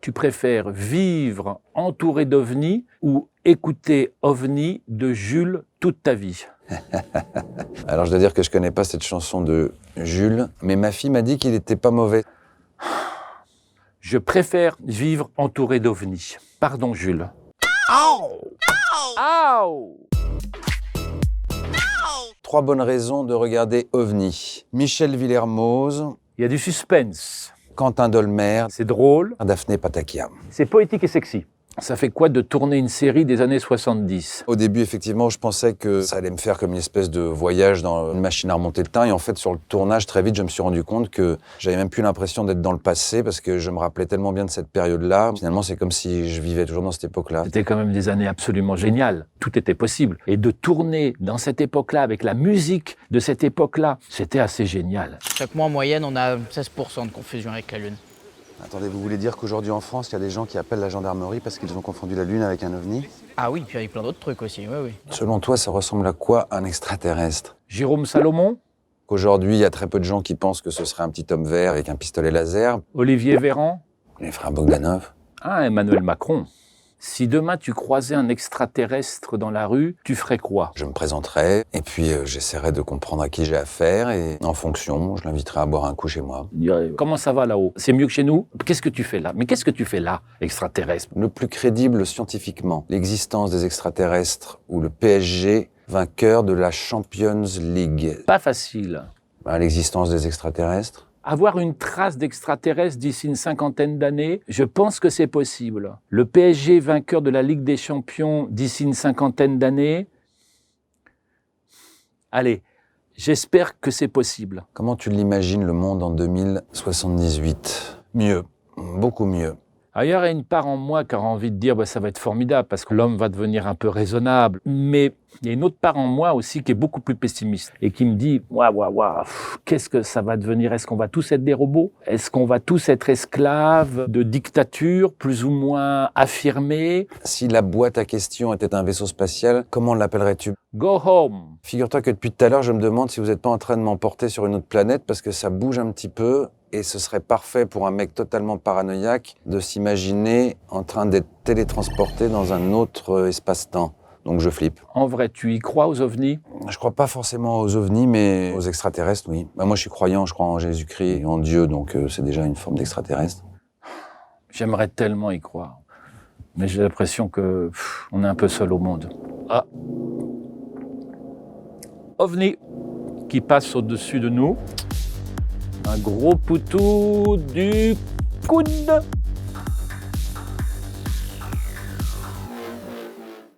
Tu préfères vivre entouré d'ovnis ou écouter OVNI de Jules toute ta vie? Alors je dois dire que je connais pas cette chanson de Jules, mais ma fille m'a dit qu'il était pas mauvais. Je préfère vivre entouré d'ovnis. Pardon, Jules. Aouh! 3 bonnes raisons de regarder OVNI. Michel Villermoz, Il y a du suspense. Quentin Dolmer, C'est drôle. Daphné Patakia. C'est poétique et sexy. Ça fait quoi de tourner une série des années 70? Au début, effectivement, je pensais que ça allait me faire comme une espèce de voyage dans une machine à remonter le temps. Et en fait, sur le tournage, très vite, je me suis rendu compte que j'avais même plus l'impression d'être dans le passé parce que je me rappelais tellement bien de cette période-là. Finalement, c'est comme si je vivais toujours dans cette époque-là. C'était quand même des années absolument géniales. Tout était possible. Et de tourner dans cette époque-là, avec la musique de cette époque-là, c'était assez génial. Chaque mois, en moyenne, on a 16% de confusion avec la Lune. Attendez, vous voulez dire qu'aujourd'hui en France, il y a des gens qui appellent la gendarmerie parce qu'ils ont confondu la Lune avec un ovni? Ah oui, puis avec plein d'autres trucs aussi, oui, oui. Selon toi, ça ressemble à quoi un extraterrestre? Jérôme Salomon, Qu'aujourd'hui, il y a très peu de gens qui pensent que ce serait un petit homme vert avec un pistolet laser. Olivier Véran, Les frères Bogdanov. Emmanuel Macron. Si demain tu croisais un extraterrestre dans la rue, tu ferais quoi? Je me présenterai et puis j'essaierai de comprendre à qui j'ai affaire et en fonction, je l'inviterai à boire un coup chez moi. Il dirait, comment ça va là-haut? C'est mieux que chez nous? Qu'est-ce que tu fais là? Mais qu'est-ce que tu fais là, extraterrestre? Le plus crédible scientifiquement, l'existence des extraterrestres ou le PSG vainqueur de la Champions League. Pas facile. L'existence des extraterrestres. Avoir une trace d'extraterrestre d'ici une cinquantaine d'années, je pense que c'est possible. Le PSG vainqueur de la Ligue des Champions d'ici une cinquantaine d'années, allez, j'espère que c'est possible. Comment tu l'imagines le monde en 2078? Mieux, beaucoup mieux. Alors, il y aurait une part en moi qui aurait envie de dire ça va être formidable parce que l'homme va devenir un peu raisonnable. Mais il y a une autre part en moi aussi qui est beaucoup plus pessimiste et qui me dit qu'est-ce que ça va devenir? Est-ce qu'on va tous être des robots? Est-ce qu'on va tous être esclaves de dictatures plus ou moins affirmées? Si la boîte à questions était un vaisseau spatial, comment l'appellerais-tu? Go home! Figure-toi que depuis tout à l'heure, je me demande si vous n'êtes pas en train de m'emporter sur une autre planète parce que ça bouge un petit peu et ce serait parfait pour un mec totalement paranoïaque de s'imaginer en train d'être télétransporté dans un autre espace-temps. Donc je flippe. En vrai, tu y crois aux ovnis? Je crois pas forcément aux ovnis, mais aux extraterrestres, oui. Moi, je suis croyant, je crois en Jésus-Christ et en Dieu, donc c'est déjà une forme d'extraterrestre. J'aimerais tellement y croire. Mais j'ai l'impression que on est un peu seul au monde. Ah. OVNI qui passe au-dessus de nous. Un gros poutou du coude.